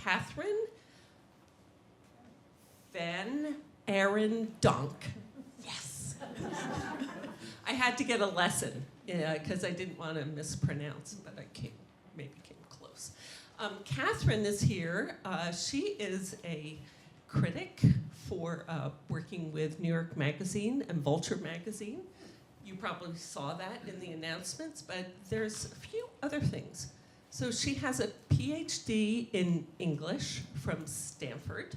Kathryn VanArendonk. Yes. I had to get a lesson because I didn't want to mispronounce, but maybe came close. Kathryn is here. She is a critic for working with New York Magazine and Vulture Magazine. You probably saw that in the announcements, but there's a few other things. So she has a PhD in English from Stanford,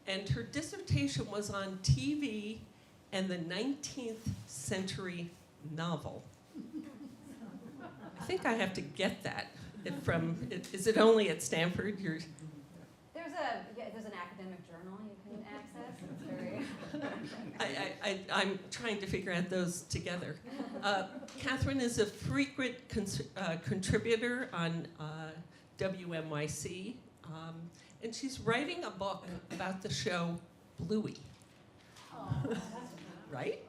and her dissertation was on TV and the 19th century novel. I think I have to get that is it only at Stanford? There's an academic journal you can access. It's very. I'm trying to figure out those together. Kathryn is a frequent contributor on WMYC, and she's writing a book about the show Bluey. Oh, right?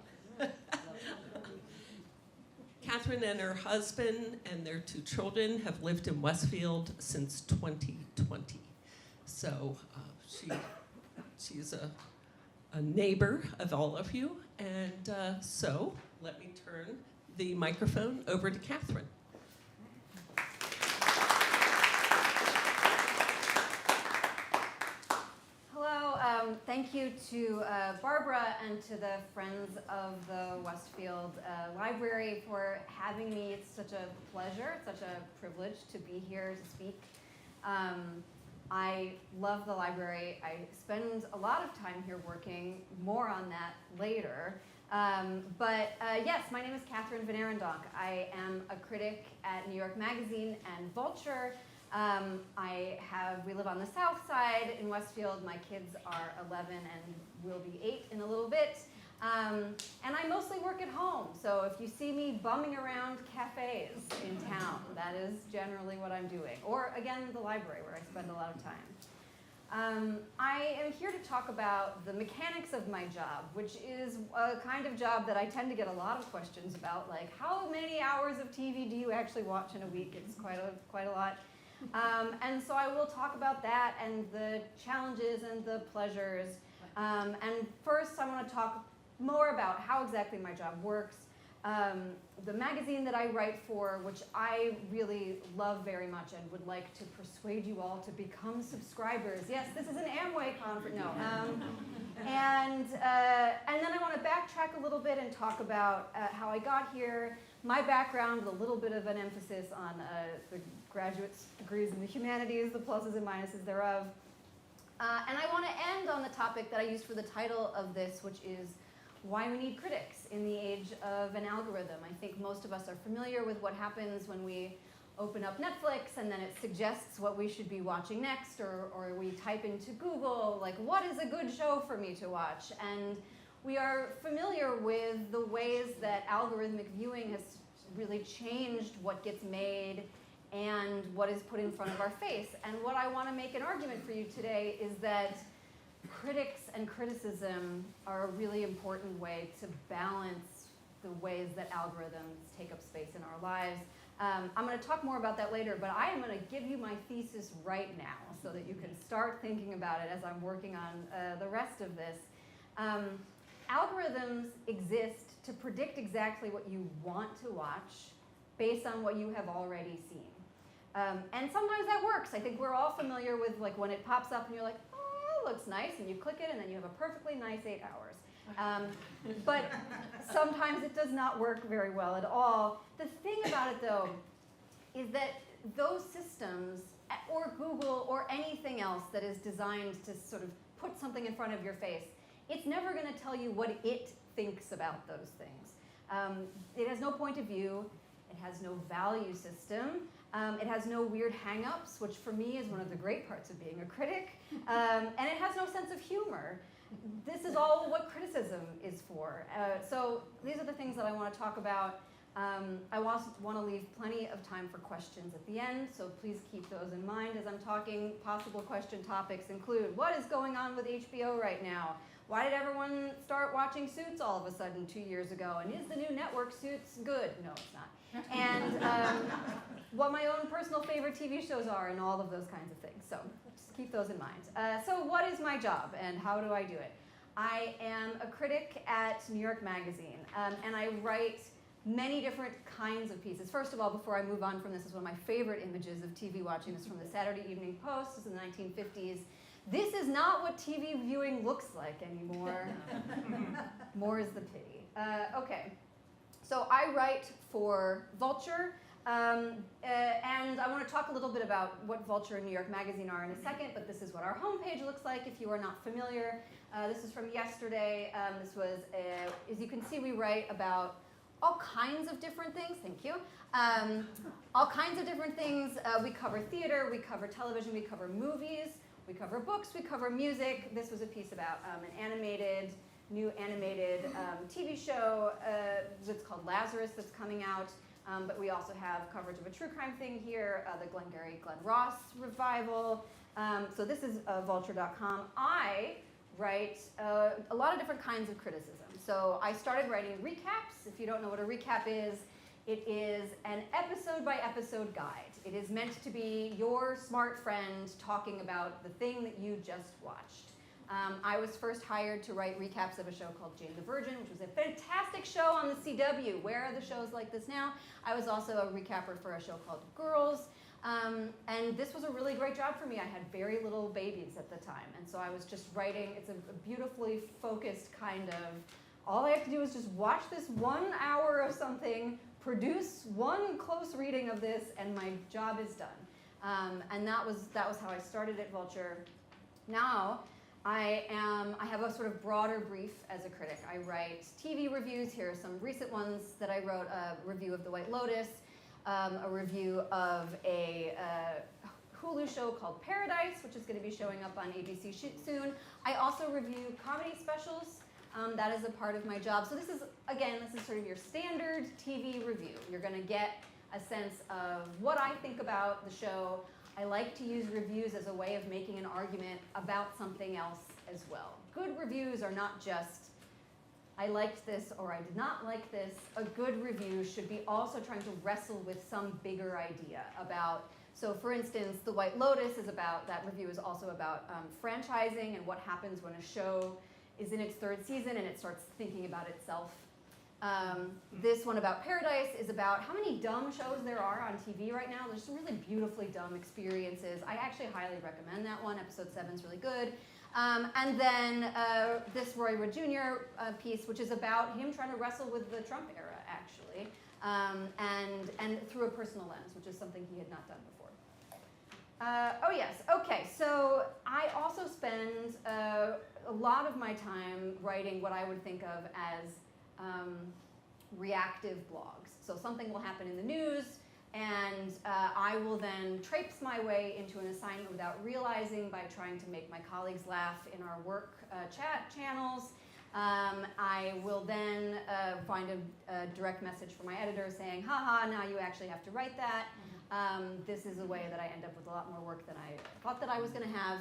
Kathryn and her husband and their 2 children have lived in Westfield since 2020. So she's a neighbor of all of you. And so let me turn the microphone over to Kathryn. Thank you to Barbara and to the Friends of the Westfield Library for having me. It's such a pleasure, it's such a privilege to be here to speak. I love the library. I spend a lot of time here working, more on that later. Yes, my name is Kathryn VanArendonk. I am a critic at New York Magazine and Vulture. We live on the south side in Westfield. My kids are 11 and will be 8 in a little bit. And I mostly work at home. So if you see me bumming around cafes in town, that is generally what I'm doing. Or again, the library where I spend a lot of time. I am here to talk about the mechanics of my job, which is a kind of job that I tend to get a lot of questions about, like how many hours of TV do you actually watch in a week? It's quite a lot. And so I will talk about that and the challenges and the pleasures. And first I want to talk more about how exactly my job works. The magazine that I write for, which I really love very much and would like to persuade you all to become subscribers. Yes, this is an Amway conference. No. And then I want to backtrack a little bit and talk about how I got here, my background with a little bit of an emphasis on the graduate degrees in the humanities, the pluses and minuses thereof. And I want to end on the topic that I used for the title of this, which is why we need critics in the age of an algorithm. I think most of us are familiar with what happens when we open up Netflix and then it suggests what we should be watching next, or we type into Google, like, what is a good show for me to watch? And we are familiar with the ways that algorithmic viewing has really changed what gets made and what is put in front of our face. And what I want to make an argument for you today is that critics and criticism are a really important way to balance the ways that algorithms take up space in our lives. I'm going to talk more about that later, but I am going to give you my thesis right now so that you can start thinking about it as I'm working on the rest of this. Algorithms exist to predict exactly what you want to watch based on what you have already seen. And sometimes that works. I think we're all familiar with, like, when it pops up and you're like, oh, that looks nice, and you click it and then you have a perfectly nice 8 hours. But sometimes it does not work very well at all. The thing about it, though, is that those systems, or Google, or anything else that is designed to sort of put something in front of your face, it's never going to tell you what it thinks about those things. It has no point of view. It has no value system. It has no weird hang-ups, which for me is one of the great parts of being a critic. And it has no sense of humor. This is all what criticism is for. So these are the things that I want to talk about. I want to leave plenty of time for questions at the end, so please keep those in mind as I'm talking. Possible question topics include, what is going on with HBO right now? Why did everyone start watching Suits all of a sudden 2 years ago? And is the new network Suits good? No, it's not. and what my own personal favorite TV shows are, and all of those kinds of things. So just keep those in mind. So what is my job, and how do I do it? I am a critic at New York Magazine, and I write many different kinds of pieces. First of all, before I move on from this, is one of my favorite images of TV watching. It's from the Saturday Evening Post. It's in the 1950s. This is not what TV viewing looks like anymore. More is the pity. Okay, so I write for Vulture, and I want to talk a little bit about what Vulture and New York Magazine are in a second, but this is what our homepage looks like if you are not familiar. This is from yesterday. This was, as you can see, we write about all kinds of different things. Thank you. All kinds of different things. We cover theater, we cover television, we cover movies, we cover books, we cover music. This was a piece about an new animated TV show that's called Lazarus that's coming out. But we also have coverage of a true crime thing here, the Glengarry Glen Ross revival. So this is vulture.com. I write a lot of different kinds of criticism. So I started writing recaps. If you don't know what a recap is, it is an episode-by-episode guide. It is meant to be your smart friend talking about the thing that you just watched. I was first hired to write recaps of a show called Jane the Virgin, which was a fantastic show on the CW. Where are the shows like this now? I was also a recapper for a show called Girls. And this was a really great job for me. I had very little babies at the time. And so I was just writing. It's a beautifully focused kind of, all I have to do is just watch this 1 hour of something, produce one close reading of this, and my job is done. And that was how I started at Vulture. Now, I have a sort of broader brief as a critic. I write TV reviews. Here are some recent ones that I wrote: a review of The White Lotus, a review of a Hulu show called Paradise, which is going to be showing up on ABC soon. I also review comedy specials. That is a part of my job. So this is sort of your standard TV review. You're going to get a sense of what I think about the show. I like to use reviews as a way of making an argument about something else as well. Good reviews are not just, I liked this or I did not like this. A good review should be also trying to wrestle with some bigger idea about, so for instance, The White Lotus is about, that review is also about franchising and what happens when a show is in its third season and it starts thinking about itself. This one about Paradise is about how many dumb shows there are on TV right now. There's some really beautifully dumb experiences. I actually highly recommend that one. Episode 7 is really good. And then this Roy Wood Jr. Piece, which is about him trying to wrestle with the Trump era, actually, and through a personal lens, which is something he had not done before. Oh yes, okay, so I also spend a lot of my time writing what I would think of as reactive blogs. So something will happen in the news, and I will then traipse my way into an assignment without realizing by trying to make my colleagues laugh in our work chat channels. I will then find a direct message from my editor saying, haha, now you actually have to write that. This is a way that I end up with a lot more work than I thought that I was going to have.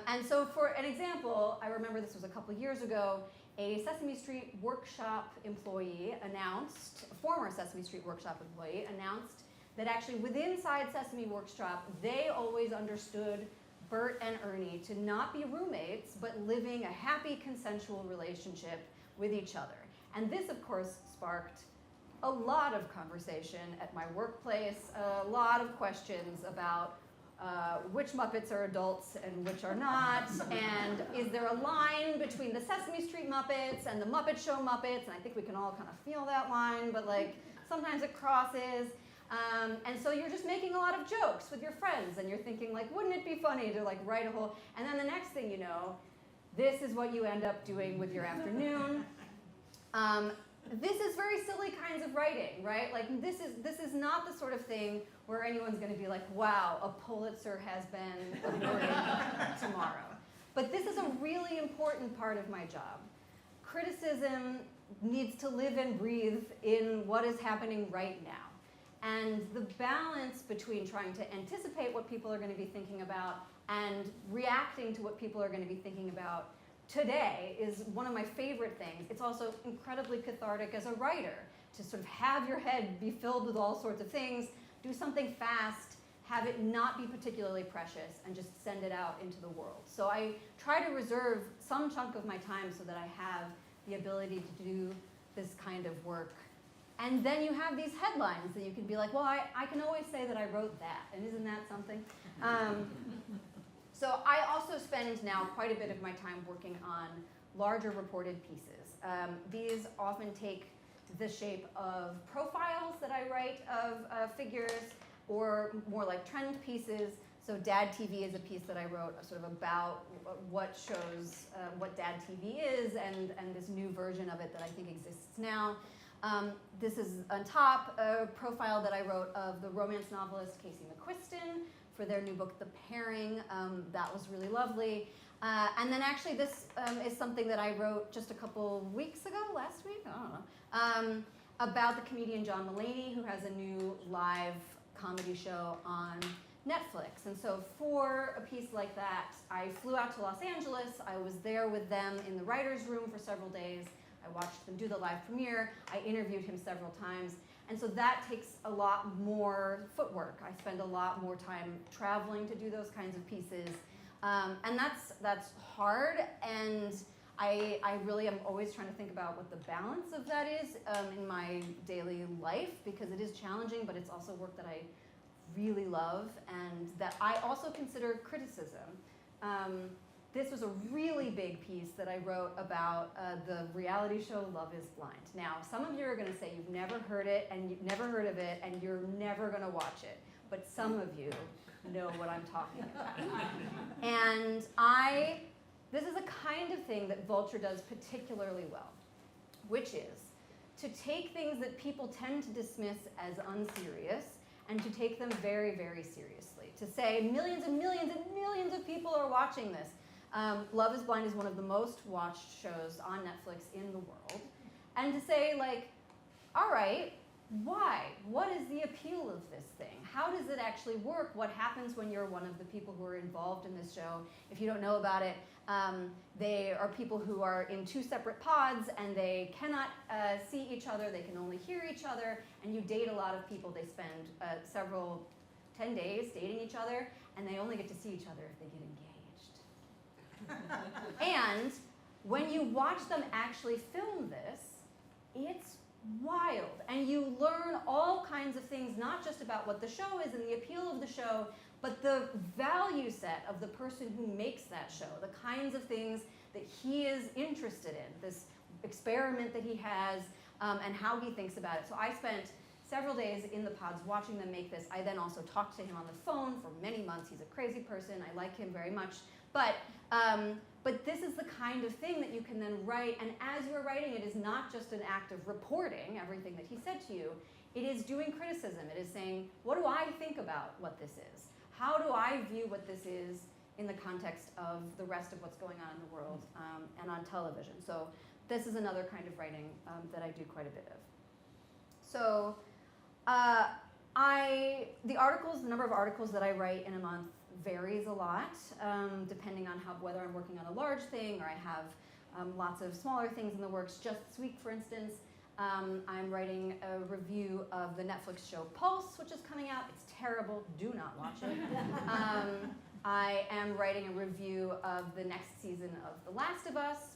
And so for an example, I remember this was a couple years ago, a Sesame Street Workshop employee announced, a former Sesame Street Workshop employee announced that actually inside Sesame Workshop, they always understood Bert and Ernie to not be roommates, but living a happy, consensual relationship with each other. And this, of course, sparked a lot of conversation at my workplace, a lot of questions about which Muppets are adults and which are not, and is there a line between the Sesame Street Muppets and the Muppet Show Muppets? And I think we can all kind of feel that line, but like sometimes it crosses. And so you're just making a lot of jokes with your friends, and you're thinking like, wouldn't it be funny to like write a whole, and then the next thing you know, this is what you end up doing with your afternoon. This is very silly kinds of writing, right? Like this is not the sort of thing where anyone's going to be like, wow, a Pulitzer has been awarded tomorrow. But this is a really important part of my job. Criticism needs to live and breathe in what is happening right now. And the balance between trying to anticipate what people are going to be thinking about and reacting to what people are going to be thinking about today is one of my favorite things. It's also incredibly cathartic as a writer to sort of have your head be filled with all sorts of things, do something fast, have it not be particularly precious, and just send it out into the world. So I try to reserve some chunk of my time so that I have the ability to do this kind of work. And then you have these headlines that you can be like, well, I can always say that I wrote that, and isn't that something? So I also spend now quite a bit of my time working on larger reported pieces. These often take the shape of profiles that I write of figures, or more like trend pieces. So Dad TV is a piece that I wrote sort of about what shows what Dad TV is, and this new version of it that I think exists now. This is on top a profile that I wrote of the romance novelist Casey McQuiston for their new book, The Pairing. That was really lovely. And then actually this is something that I wrote just a couple weeks ago, last week, I don't know, about the comedian John Mulaney, who has a new live comedy show on Netflix. And so for a piece like that, I flew out to Los Angeles. I was there with them in the writer's room for several days. I watched them do the live premiere. I interviewed him several times. And so that takes a lot more footwork. I spend a lot more time traveling to do those kinds of pieces. And that's hard, and I really am always trying to think about what the balance of that is in my daily life, because it is challenging, but it's also work that I really love and that I also consider criticism. This was a really big piece that I wrote about the reality show Love is Blind. Now, some of you are going to say you've never heard it, and you've never heard of it, and you're never going to watch it. But some of you know what I'm talking about. And this is a kind of thing that Vulture does particularly well, which is to take things that people tend to dismiss as unserious and to take them very, very seriously. To say millions and millions and millions of people are watching this. Love is Blind is one of the most watched shows on Netflix in the world. And to say, like, all right, why? What is the appeal of this thing? How does it actually work? What happens when you're one of the people who are involved in this show? If you don't know about it, they are people who are in two separate pods, and they cannot see each other. They can only hear each other, and you date a lot of people. They spend 10 days dating each other, and they only get to see each other if they get engaged. And when you watch them actually film this, it's wild. And you learn all kinds of things, not just about what the show is and the appeal of the show, but the value set of the person who makes that show, the kinds of things that he is interested in, this experiment that he has, and how he thinks about it. So I spent several days in the pods watching them make this. I then also talked to him on the phone for many months. He's a crazy person. I like him very much. But this is the kind of thing that you can then write, and as you're writing, it is not just an act of reporting everything that he said to you. It is doing criticism. It is saying, what do I think about what this is? How do I view what this is in the context of the rest of what's going on in the world and on television? So this is another kind of writing that I do quite a bit of. So the number of articles that I write in a month varies a lot, depending on whether I'm working on a large thing or I have lots of smaller things in the works. Just this week, for instance, I'm writing a review of the Netflix show Pulse, which is coming out. It's terrible. Do not watch it. I am writing a review of the next season of The Last of Us.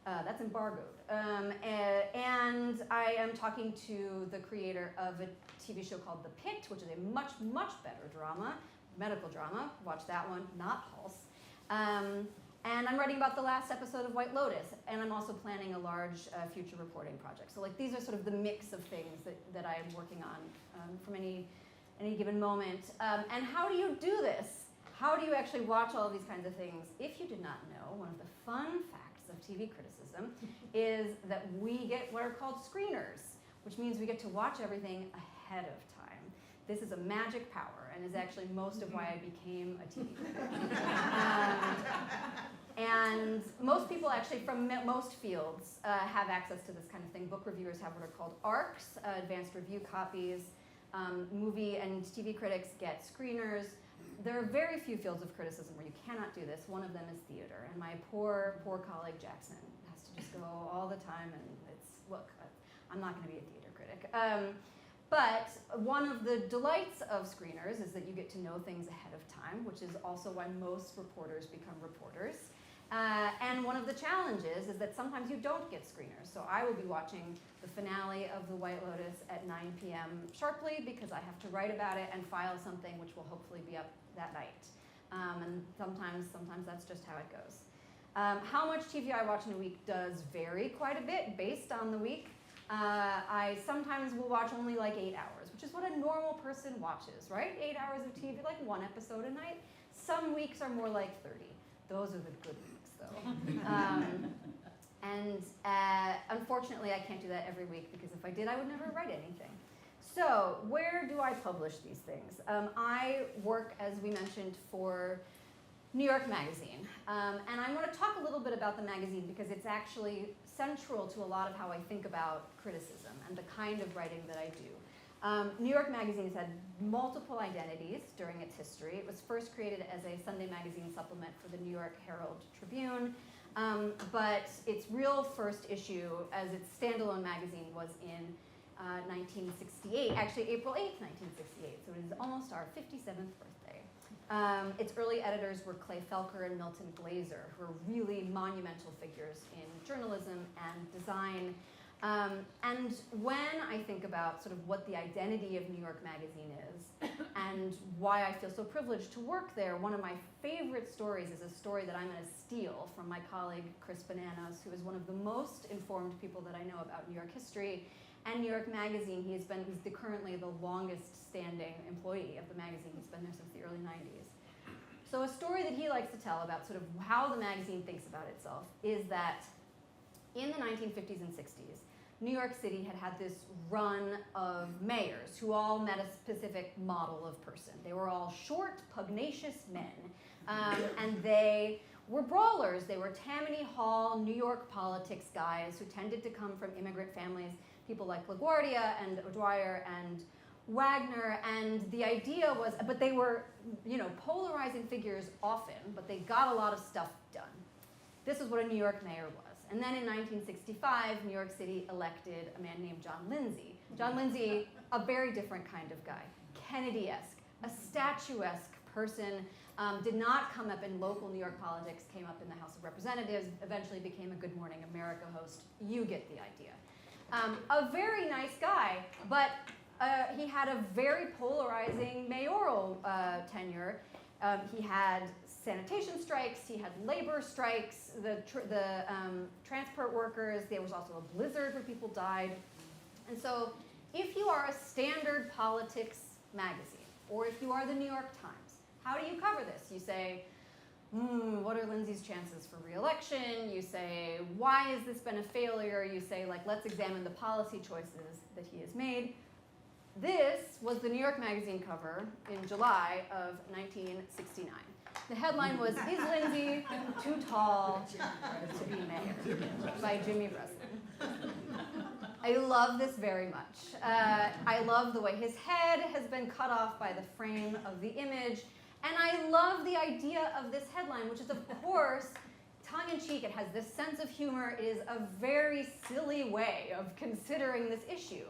That's embargoed. And I am talking to the creator of a TV show called The Pit, which is a much, much better drama. Medical drama, watch that one, not Pulse. And I'm writing about the last episode of White Lotus, and I'm also planning a large future reporting project. So like these are sort of the mix of things that I am working on from any given moment. And how do you do this? How do you actually watch all of these kinds of things? If you did not know, one of the fun facts of TV criticism is that we get what are called screeners, which means we get to watch everything ahead of time. This is a magic power, and is actually most of why I became a TV critic. And most people actually from most fields have access to this kind of thing. Book reviewers have what are called ARCs, advanced review copies. Movie and TV critics get screeners. There are very few fields of criticism where you cannot do this. One of them is theater, and my poor colleague Jackson has to just go all the time, and it's, look, I'm not going to be a theater critic. But one of the delights of screeners is that you get to know things ahead of time, which is also why most reporters become reporters. And one of the challenges is that sometimes you don't get screeners. So I will be watching the finale of The White Lotus at 9 p.m. sharply because I have to write about it and file something which will hopefully be up that night. And sometimes that's just how it goes. How much TV I watch in a week does vary quite a bit based on the week. I sometimes will watch only like 8 hours, which is what a normal person watches, right? 8 hours of TV, like one episode a night. Some weeks are more like 30. Those are the good weeks, though. Unfortunately, I can't do that every week because if I did, I would never write anything. So where do I publish these things? I work, as we mentioned, for New York Magazine. And I want to talk a little bit about the magazine because it's actually central to a lot of how I think about criticism and the kind of writing that I do. New York Magazine has had multiple identities during its history. It was first created as a Sunday magazine supplement for the New York Herald Tribune, but its real first issue as its standalone magazine was in 1968, actually April 8th, 1968, so it is almost our 57th birthday. Its early editors were Clay Felker and Milton Glaser, who are really monumental figures in journalism and design. And when I think about sort of what the identity of New York Magazine is and why I feel so privileged to work there, one of my favorite stories is a story that I'm going to steal from my colleague Chris Bananas, who is one of the most informed people that I know about New York history and New York Magazine. He's currently the longest standing employee of the magazine. He's been there since the early 90s. So a story that he likes to tell about sort of how the magazine thinks about itself is that in the 1950s and 60s, New York City had this run of mayors who all met a specific model of person. They were all short, pugnacious men, and they were brawlers. They were Tammany Hall, New York politics guys who tended to come from immigrant families, people like LaGuardia and O'Dwyer and Wagner, and the idea was, but they were, polarizing figures often, but they got a lot of stuff done. This is what a New York mayor was. And then in 1965, New York City elected a man named John Lindsay. John Lindsay, a very different kind of guy, Kennedy-esque, a statuesque person, did not come up in local New York politics, came up in the House of Representatives, eventually became a Good Morning America host. You get the idea. A very nice guy, but he had a very polarizing mayoral tenure. He had sanitation strikes, he had labor strikes, the transport workers, there was also a blizzard where people died. And so if you are a standard politics magazine, or if you are the New York Times, how do you cover this? You say, what are Lindsay's chances for re-election? You say, why has this been a failure? You say, let's examine the policy choices that he has made. This was the New York Magazine cover in July of 1969. The headline was, "Is Lindsay too tall to be mayor?" by Jimmy Breslin. I love this very much. I love the way his head has been cut off by the frame of the image. And I love the idea of this headline, which is, of course, tongue-in-cheek. It has this sense of humor. It is a very silly way of considering this issue.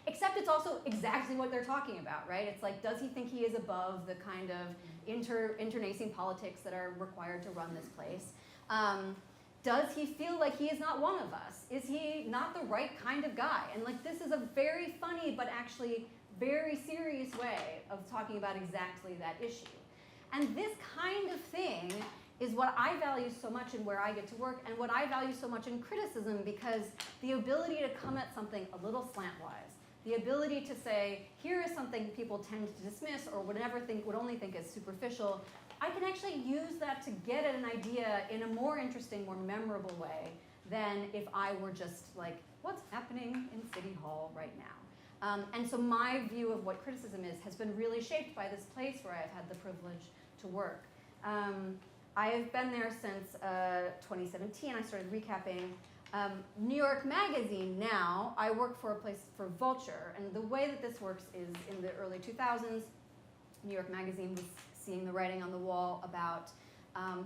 Except it's also exactly what they're talking about, right? It's like, does he think he is above the kind of internecine politics that are required to run this place? Does he feel like he is not one of us? Is he not the right kind of guy? And this is a very funny but actually very serious way of talking about exactly that issue. And this kind of thing is what I value so much in where I get to work and what I value so much in criticism, because the ability to come at something a little slantwise, the ability to say, here is something people tend to dismiss or would only think is superficial, I can actually use that to get at an idea in a more interesting, more memorable way than if I were just what's happening in City Hall right now? And so my view of what criticism is has been really shaped by this place where I've had the privilege to work. I have been there since 2017. I started recapping New York Magazine. Now I work for a place for Vulture, and the way that this works is in the early 2000s, New York Magazine was seeing the writing on the wall about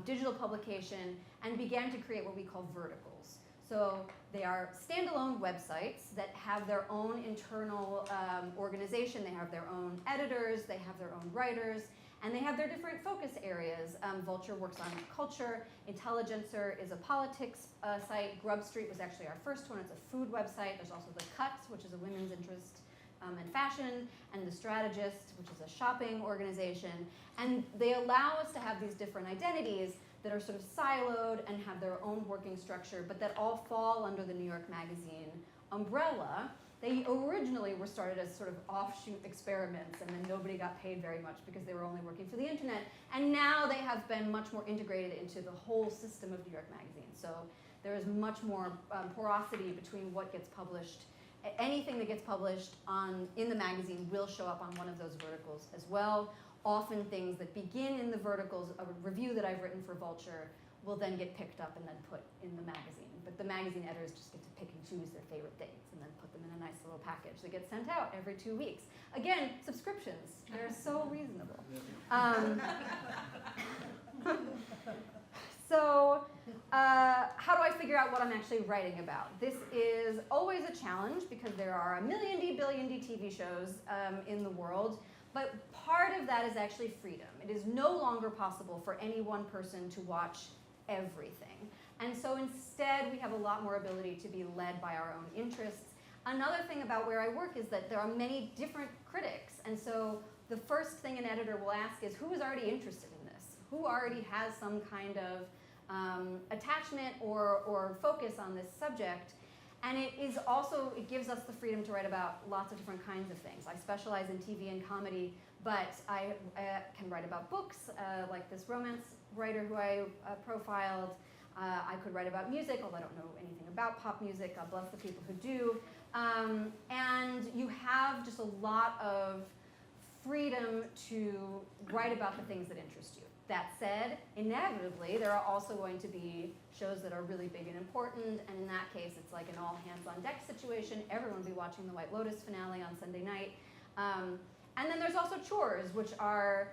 digital publication and began to create what we call verticals. So they are standalone websites that have their own internal organization. They have their own editors, they have their own writers, and they have their different focus areas. Vulture works on culture, Intelligencer is a politics site, Grub Street was actually our first one, it's a food website. There's also The Cut, which is a women's interest in fashion, and The Strategist, which is a shopping organization. And they allow us to have these different identities that are sort of siloed and have their own working structure, but that all fall under the New York Magazine umbrella. They originally were started as sort of offshoot experiments, and then nobody got paid very much because they were only working for the internet. And now they have been much more integrated into the whole system of New York Magazine. So there is much more porosity between what gets published. Anything that gets published in the magazine will show up on one of those verticals as well. Often things that begin in the verticals, a review that I've written for Vulture, will then get picked up and then put in the magazine. But the magazine editors just get to pick and choose their favorite things and then put them in a nice little package that gets sent out every 2 weeks. Again, subscriptions, they're so reasonable. So how do I figure out what I'm actually writing about? This is always a challenge because there are a million billion TV shows in the world. But part of that is actually freedom. It is no longer possible for any one person to watch everything. And so instead, we have a lot more ability to be led by our own interests. Another thing about where I work is that there are many different critics. And so the first thing an editor will ask is, who is already interested in this? Who already has some kind of attachment or focus on this subject? And it gives us the freedom to write about lots of different kinds of things. I specialize in TV and comedy, but I can write about books, like this romance writer who I profiled. I could write about music, although I don't know anything about pop music. God bless the people who do. And you have just a lot of freedom to write about the things that interest you. That said, inevitably, there are also going to be shows that are really big and important, and in that case, it's like an all-hands-on-deck situation. Everyone will be watching the White Lotus finale on Sunday night. And then there's also chores, which are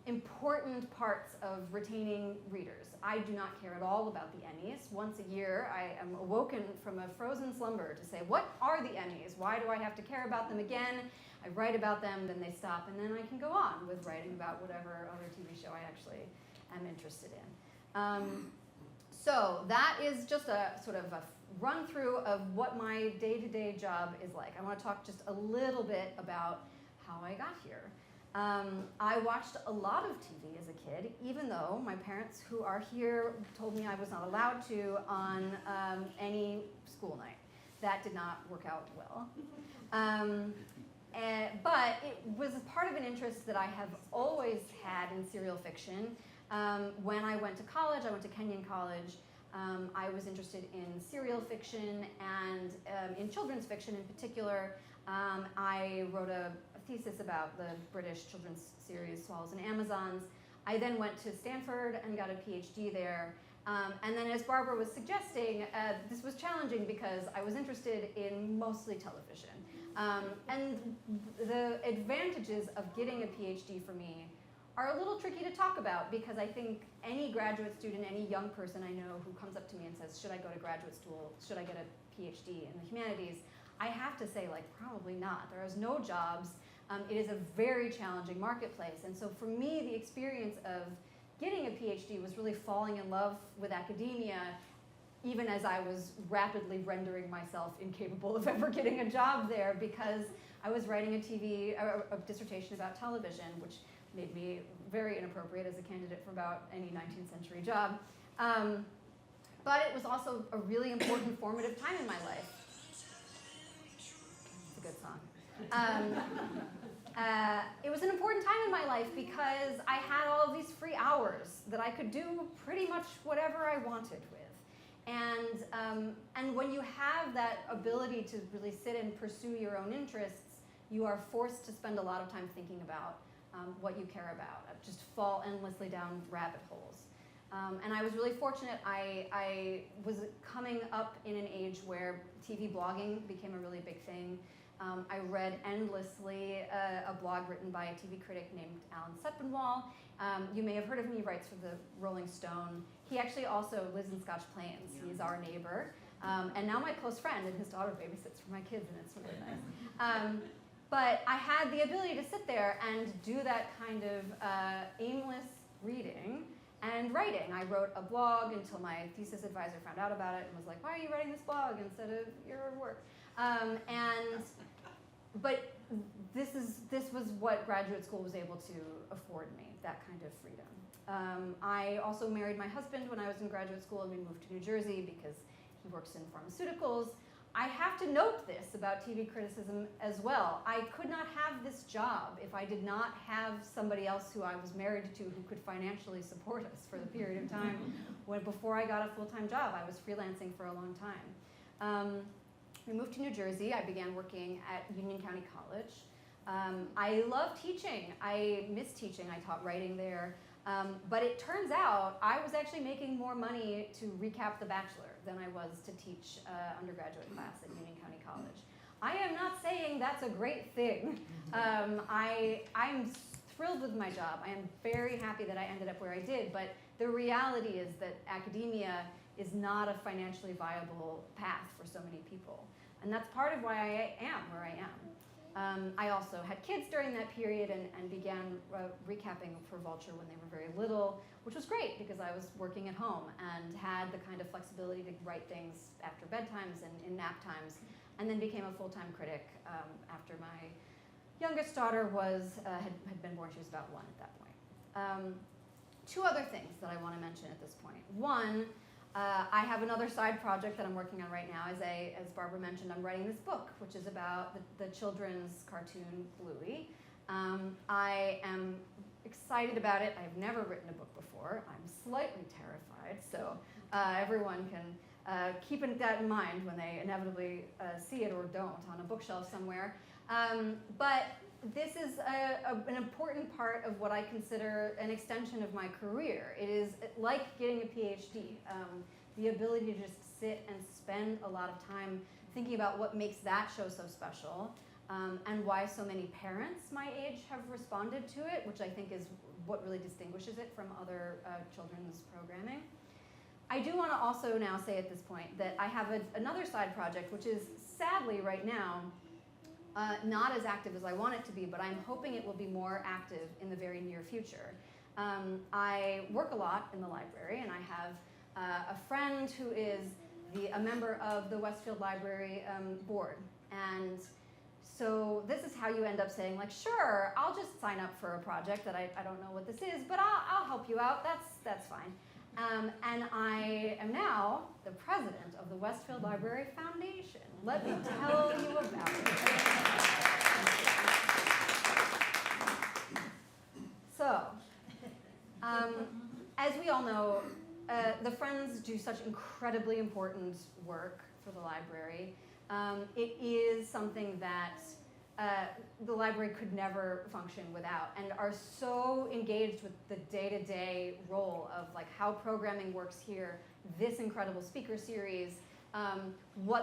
important parts of retaining readers. I do not care at all about the Emmys. Once a year, I am awoken from a frozen slumber to say, what are the Emmys? Why do I have to care about them again? I write about them, then they stop, and then I can go on with writing about whatever other TV show I actually am interested in. So that is just a sort of a run through of what my day-to-day job is like. I want to talk just a little bit about how I got here. I watched a lot of TV as a kid, even though my parents who are here told me I was not allowed to on any school night. That did not work out well. But it was part of an interest that I have always had in serial fiction. When I went to college, I went to Kenyon College, I was interested in serial fiction and in children's fiction in particular. I wrote a thesis about the British children's series Swallows and Amazons. I then went to Stanford and got a PhD there. And then as Barbara was suggesting, this was challenging because I was interested in mostly television. And the advantages of getting a PhD for me are a little tricky to talk about because I think any graduate student, any young person I know who comes up to me and says, should I go to graduate school, should I get a PhD in the humanities, I have to say, like, probably not. There is no jobs. It is a very challenging marketplace. And so for me, the experience of getting a PhD was really falling in love with academia, even as I was rapidly rendering myself incapable of ever getting a job there because I was writing a dissertation about television, which made me very inappropriate as a candidate for about any 19th century job. But it was also a really important formative time in my life. It's a good song. It was an important time in my life because I had all of these free hours that I could do pretty much whatever I wanted with. And when you have that ability to really sit and pursue your own interests, you are forced to spend a lot of time thinking about what you care about, just fall endlessly down rabbit holes. And I was really fortunate. I was coming up in an age where TV blogging became a really big thing. I read endlessly a blog written by a TV critic named Alan Sepinwall. You may have heard of him. He writes for the Rolling Stone. He actually also lives in Scotch Plains. He's our neighbor. And now my close friend, and his daughter babysits for my kids, and it's really nice. But I had the ability to sit there and do that kind of aimless reading and writing. I wrote a blog until my thesis advisor found out about it and was like, why are you writing this blog instead of your work? But this was what graduate school was able to afford me, that kind of freedom. I also married my husband when I was in graduate school, and we moved to New Jersey because he works in pharmaceuticals. I have to note this about TV criticism as well. I could not have this job if I did not have somebody else who I was married to who could financially support us for the period of time before I got a full-time job. I was freelancing for a long time. We moved to New Jersey. I began working at Union County College. I love teaching. I miss teaching. I taught writing there. But it turns out I was actually making more money to recap The Bachelor than I was to teach undergraduate class at Union County College. I am not saying that's a great thing. I'm thrilled with my job. I am very happy that I ended up where I did, but the reality is that academia is not a financially viable path for so many people. And that's part of why I am where I am. I also had kids during that period and began recapping for Vulture when they were very little, which was great because I was working at home and had the kind of flexibility to write things after bedtimes and in nap times, and then became a full-time critic after my youngest daughter had been born. She was about 1 at that point. 2 other things that I want to mention at this point. One, I have another side project that I'm working on right now. As Barbara mentioned, I'm writing this book, which is about the children's cartoon Bluey. I am excited about it. I've never written a book before. I'm slightly terrified, so everyone can keep that in mind when they inevitably see it or don't on a bookshelf somewhere. But this is an important part of what I consider an extension of my career. It is like getting a PhD, the ability to just sit and spend a lot of time thinking about what makes that show so special, and why so many parents my age have responded to it, which I think is what really distinguishes it from other children's programming. I do want to also now say at this point that I have another side project, which is sadly right now not as active as I want it to be, but I'm hoping it will be more active in the very near future. I work a lot in the library, and I have a friend who is a member of the Westfield Library board. And so this is how you end up saying, like, sure, I'll just sign up for a project that I don't know what this is, but I'll help you out. That's fine. And I am now the president of the Westfield Library Foundation. Let me tell you about it. So, as we all know, the Friends do such incredibly important work for the library. It is something that the library could never function without, and are so engaged with the day-to-day role of like how programming works here, this incredible speaker series, how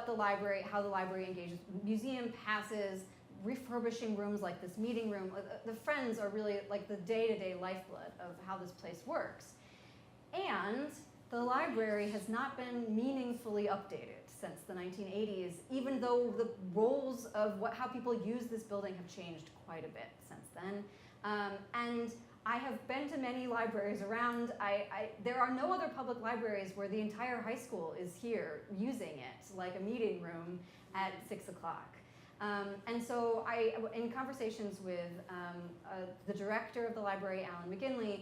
the library engages, museum passes, refurbishing rooms like this meeting room. The Friends are really like the day-to-day lifeblood of how this place works. And the library has not been meaningfully updated since the 1980s, even though the roles of how people use this building have changed quite a bit since then. And I have been to many libraries around. There are no other public libraries where the entire high school is here using it, like a meeting room at 6 o'clock. And so in conversations with the director of the library, Alan McGinley,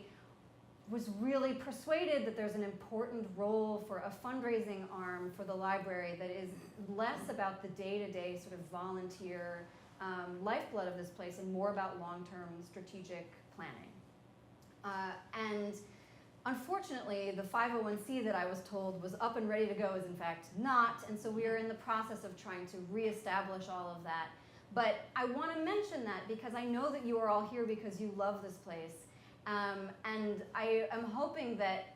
was really persuaded that there's an important role for a fundraising arm for the library that is less about the day-to-day sort of volunteer lifeblood of this place and more about long-term strategic planning. And unfortunately, the 501c that I was told was up and ready to go is in fact not, and so we are in the process of trying to reestablish all of that. But I want to mention that because I know that you are all here because you love this place. And I am hoping that,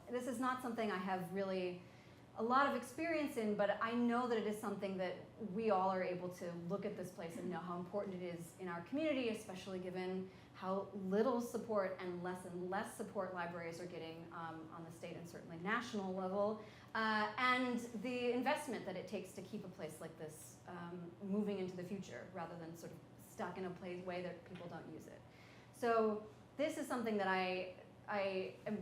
this is not something I have really a lot of experience in, but I know that it is something that we all are able to look at this place and know how important it is in our community, especially given how little support and less support libraries are getting on the state and certainly national level, and the investment that it takes to keep a place like this moving into the future rather than sort of stuck in a way that people don't use it. So this is something that I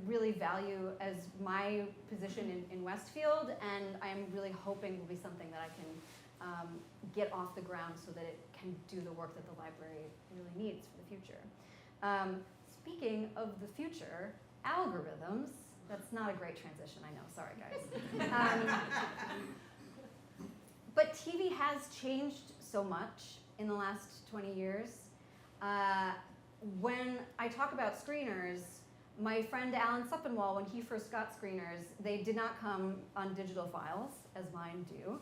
really value as my position in Westfield, and I am really hoping will be something that I can get off the ground so that it can do the work that the library really needs for the future. Speaking of the future, algorithms, that's not a great transition, I know, sorry guys. But TV has changed so much in the last 20 years. When I talk about screeners, my friend Alan Suppenwall, when he first got screeners, they did not come on digital files, as mine do.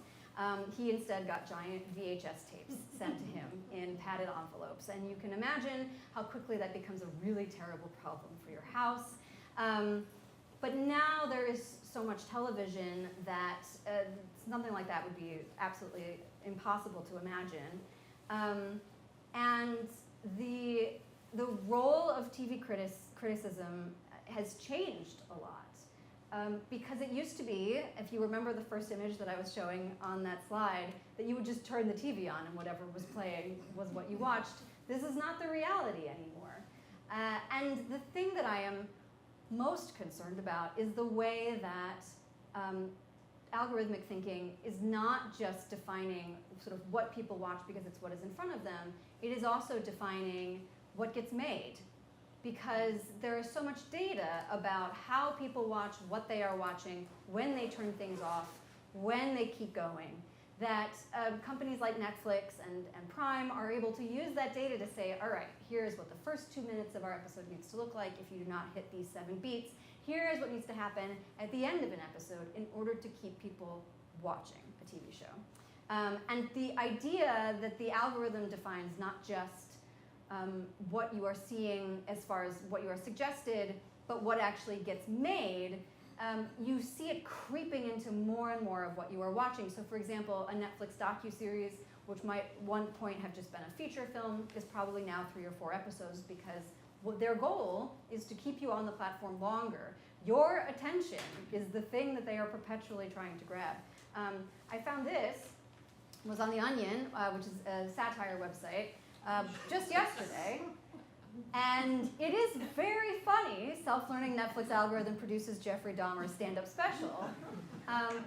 He instead got giant VHS tapes sent to him in padded envelopes. And you can imagine how quickly that becomes a really terrible problem for your house. But now there is so much television that something like that would be absolutely impossible to imagine. And the role of TV criticism has changed a lot. Because it used to be, if you remember the first image that I was showing on that slide, that you would just turn the TV on and whatever was playing was what you watched. This is not the reality anymore. And the thing that I am most concerned about is the way that algorithmic thinking is not just defining sort of what people watch because it's what is in front of them, it is also defining what gets made. Because there is so much data about how people watch, what they are watching, when they turn things off, when they keep going, that companies like Netflix and Prime are able to use that data to say, all right, here's what the first 2 minutes of our episode needs to look like if you do not hit these 7 beats. Here is what needs to happen at the end of an episode in order to keep people watching a TV show. And the idea that the algorithm defines not just what you are seeing as far as what you are suggested, but what actually gets made, you see it creeping into more and more of what you are watching. So for example, a Netflix docuseries, which might at one point have just been a feature film, is probably now 3 or 4 episodes because their goal is to keep you on the platform longer. Your attention is the thing that they are perpetually trying to grab. I found this, was on The Onion, which is a satire website, just yesterday, and it is very funny. Self-learning Netflix algorithm produces Jeffrey Dahmer's stand-up special,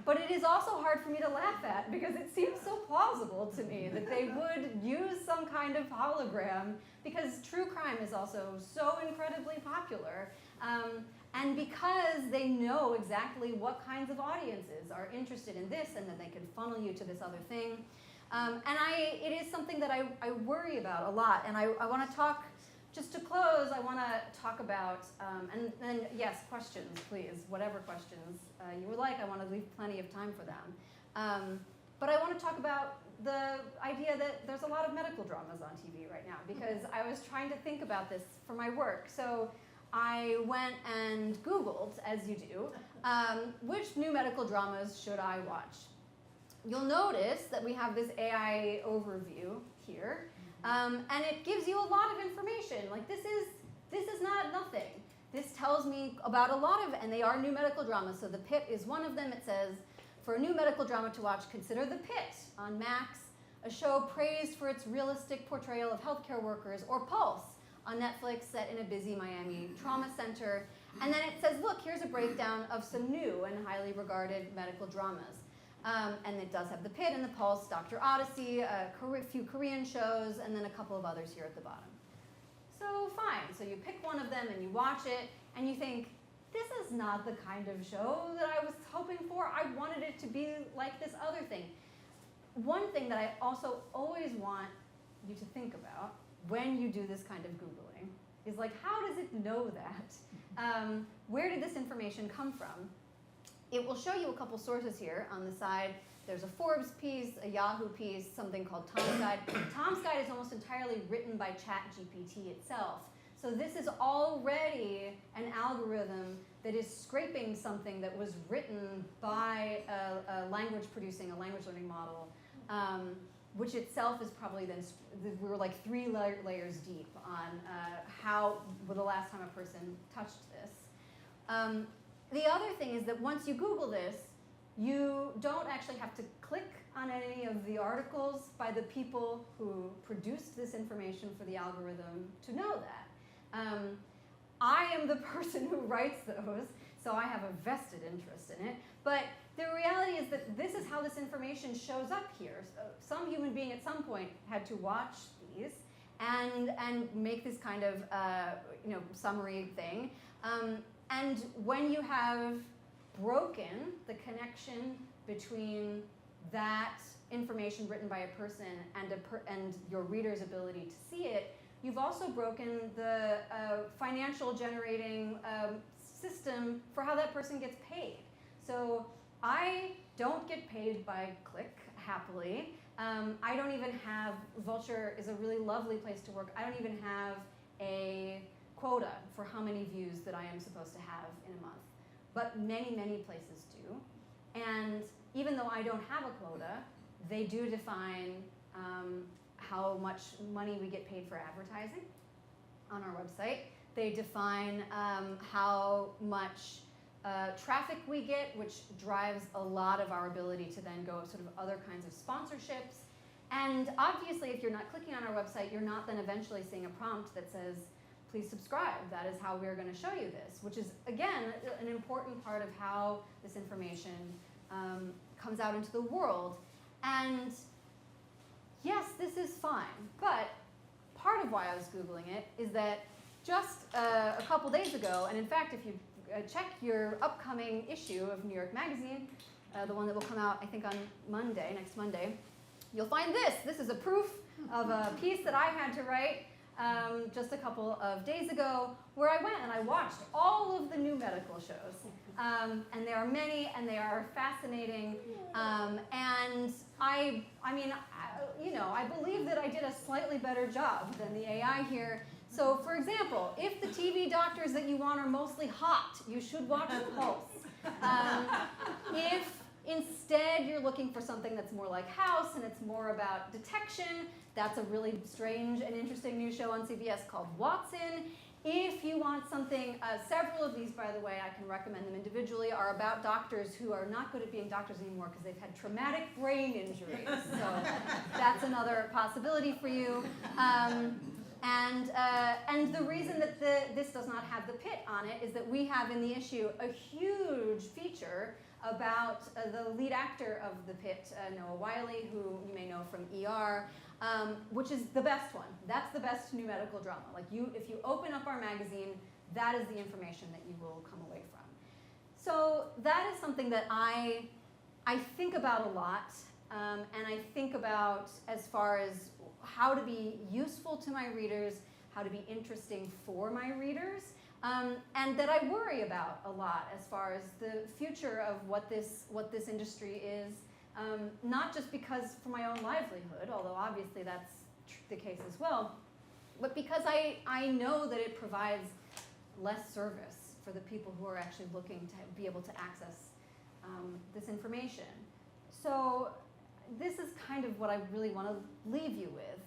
but it is also hard for me to laugh at because it seems so plausible to me that they would use some kind of hologram because true crime is also so incredibly popular, and because they know exactly what kinds of audiences are interested in this and that they can funnel you to this other thing. It is something that I worry about a lot, and I want to talk, just to close, I want to talk about, and yes, questions, please, whatever questions you would like, I want to leave plenty of time for them. But I want to talk about the idea that there's a lot of medical dramas on TV right now, because I was trying to think about this for my work. So I went and Googled, as you do, which new medical dramas should I watch? You'll notice that we have this AI overview here, and it gives you a lot of information. Like this is not nothing. This tells me about a lot of, and they are new medical dramas. So The Pit is one of them. It says, for a new medical drama to watch, consider The Pit on Max, a show praised for its realistic portrayal of healthcare workers, or Pulse on Netflix, set in a busy Miami trauma center. And then it says, look, here's a breakdown of some new and highly regarded medical dramas. And it does have The Pit and The Pulse, Dr. Odyssey, a few Korean shows, and then a couple of others here at the bottom. So fine, so you pick one of them and you watch it, and you think, this is not the kind of show that I was hoping for. I wanted it to be like this other thing. One thing that I also always want you to think about when you do this kind of Googling is like, how does it know that? Where did this information come from? It will show you a couple sources here on the side. There's a Forbes piece, a Yahoo piece, something called Tom's Guide. Tom's Guide is almost entirely written by ChatGPT itself. So this is already an algorithm that is scraping something that was written by a language learning model, which itself is probably then, we were like 3 layers deep on the last time a person touched this. The other thing is that once you Google this, you don't actually have to click on any of the articles by the people who produced this information for the algorithm to know that. I am the person who writes those, so I have a vested interest in it. But the reality is that this is how this information shows up here. So some human being at some point had to watch these and make this kind of summary thing. And when you have broken the connection between that information written by a person and your reader's ability to see it, you've also broken the financial generating system for how that person gets paid. So I don't get paid by click, happily. I don't even have, Vulture is a really lovely place to work. I don't even have a quota for how many views that I am supposed to have in a month. But many, many places do. And even though I don't have a quota, they do define how much money we get paid for advertising on our website. They define how much traffic we get, which drives a lot of our ability to then go sort of other kinds of sponsorships. And obviously, if you're not clicking on our website, you're not then eventually seeing a prompt that says, please subscribe. That is how we're going to show you this, which is, again, an important part of how this information comes out into the world. And yes, this is fine, but part of why I was Googling it is that just a couple days ago, and in fact, if you check your upcoming issue of New York Magazine, the one that will come out, I think, on Monday, next Monday, you'll find this. This is a proof of a piece that I had to write just a couple of days ago, where I went and I watched all of the new medical shows. And there are many, and they are fascinating. And I believe that I did a slightly better job than the AI here. So, for example, if the TV doctors that you want are mostly hot, you should watch Pulse. If instead you're looking for something that's more like House and it's more about detection, that's a really strange and interesting new show on CBS called Watson. If you want something, several of these, by the way, I can recommend them individually, are about doctors who are not good at being doctors anymore because they've had traumatic brain injuries. So that's another possibility for you. And the reason that this does not have the pit on it is that we have in the issue a huge feature about the lead actor of the pit, Noah Wiley, who you may know from ER, which is the best one. That's the best new medical drama. Like if you open up our magazine, that is the information that you will come away from. So that is something that I think about a lot, and I think about as far as how to be useful to my readers, how to be interesting for my readers, and that I worry about a lot as far as the future of what this industry is, not just because for my own livelihood, although obviously that's the case as well, but because I know that it provides less service for the people who are actually looking to be able to access this information. So this is kind of what I really want to leave you with.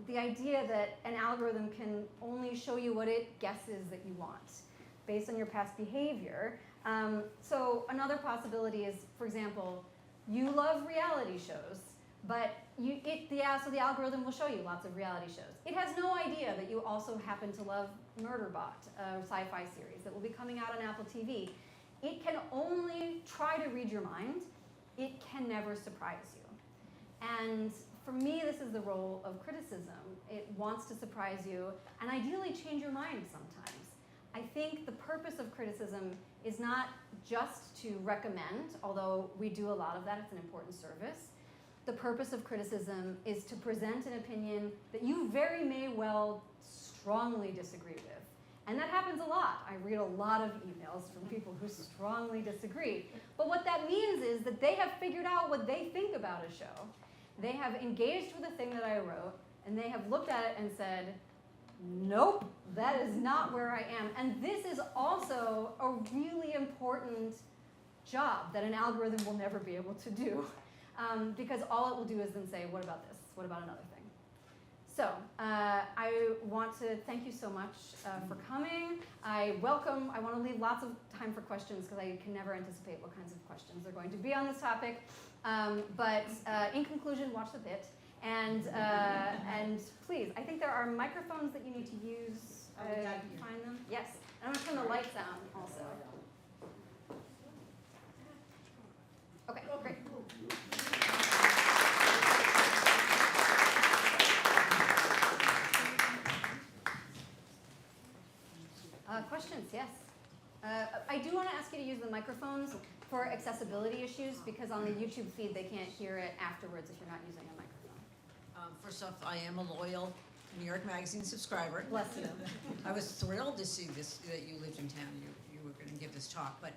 The idea that an algorithm can only show you what it guesses that you want based on your past behavior. So another possibility is, for example, you love reality shows, but so the algorithm will show you lots of reality shows. It has no idea that you also happen to love Murderbot, a sci-fi series that will be coming out on Apple TV. It can only try to read your mind. It can never surprise you. And for me, this is the role of criticism. It wants to surprise you and ideally change your mind sometimes. I think the purpose of criticism is not just to recommend, although we do a lot of that, it's an important service. The purpose of criticism is to present an opinion that you very may well strongly disagree with. And that happens a lot. I read a lot of emails from people who strongly disagree. But what that means is that they have figured out what they think about a show. They have engaged with the thing that I wrote, and they have looked at it and said, Nope, that is not where I am. And this is also a really important job that an algorithm will never be able to do. Because all it will do is then say, what about this? What about another thing? So I want to thank you so much for coming. I want to leave lots of time for questions because I can never anticipate what kinds of questions are going to be on this topic. But in conclusion, watch the pit. And please, I think there are microphones that you need to use. Find them? Yes. And I'm going to turn the lights on also. Okay, great. Questions? Yes. I do want to ask you to use the microphones for accessibility issues because on the YouTube feed they can't hear it afterwards if you're not using a microphone. First off, I am a loyal New York Magazine subscriber. Bless you. I was thrilled to see this, that you lived in town. You were going to give this talk. But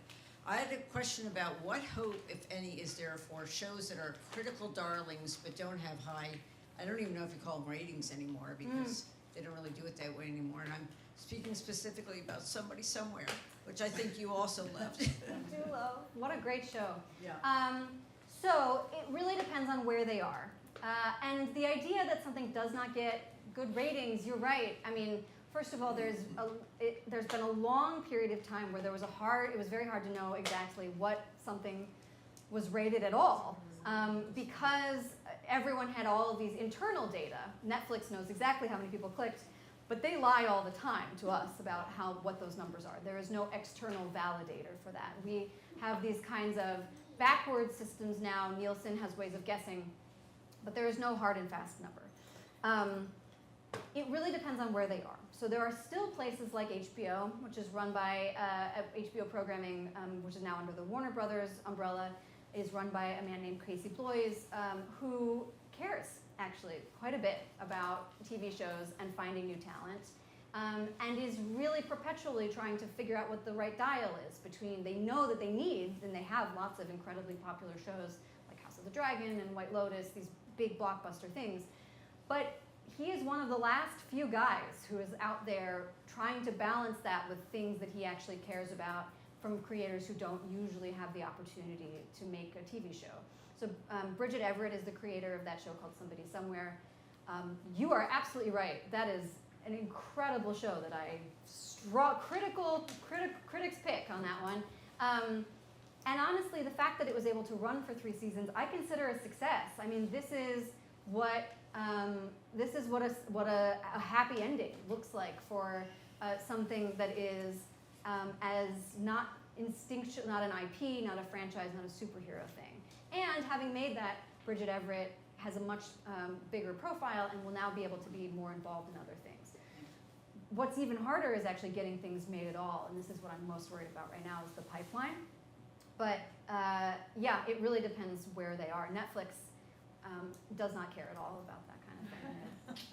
I had a question about what hope, if any, is there for shows that are critical darlings but don't have high, I don't even know if you call them ratings anymore because they don't really do it that way anymore. And I'm speaking specifically about Somebody Somewhere, which I think you also loved. Do love. What a great show. Yeah. So it really depends on where they are. And the idea that something does not get good ratings, you're right. I mean, first of all, there's been a long period of time where it was very hard to know exactly what something was rated at all. Because everyone had all of these internal data. Netflix knows exactly how many people clicked, but they lie all the time to us about what those numbers are. There is no external validator for that. We have these kinds of backward systems now. Nielsen has ways of guessing, but there is no hard and fast number. It really depends on where they are. So there are still places like HBO, which is run by HBO programming, which is now under the Warner Brothers umbrella, is run by a man named Casey Bloys, who cares actually quite a bit about TV shows and finding new talent, and is really perpetually trying to figure out what the right dial is between, they know that they need, and they have lots of incredibly popular shows like House of the Dragon and White Lotus, these big blockbuster things, but he is one of the last few guys who is out there trying to balance that with things that he actually cares about from creators who don't usually have the opportunity to make a TV show. So Bridget Everett is the creator of that show called Somebody Somewhere. You are absolutely right. That is an incredible show that critics pick on that one. And honestly, the fact that it was able to run for 3 seasons, I consider a success. I mean, this is what a happy ending looks like for something that is as not instinctual, not an IP, not a franchise, not a superhero thing. And having made that, Bridget Everett has a much bigger profile and will now be able to be more involved in other things. What's even harder is actually getting things made at all, and this is what I'm most worried about right now is the pipeline. But yeah, it really depends where they are. Netflix does not care at all about that kind of thing.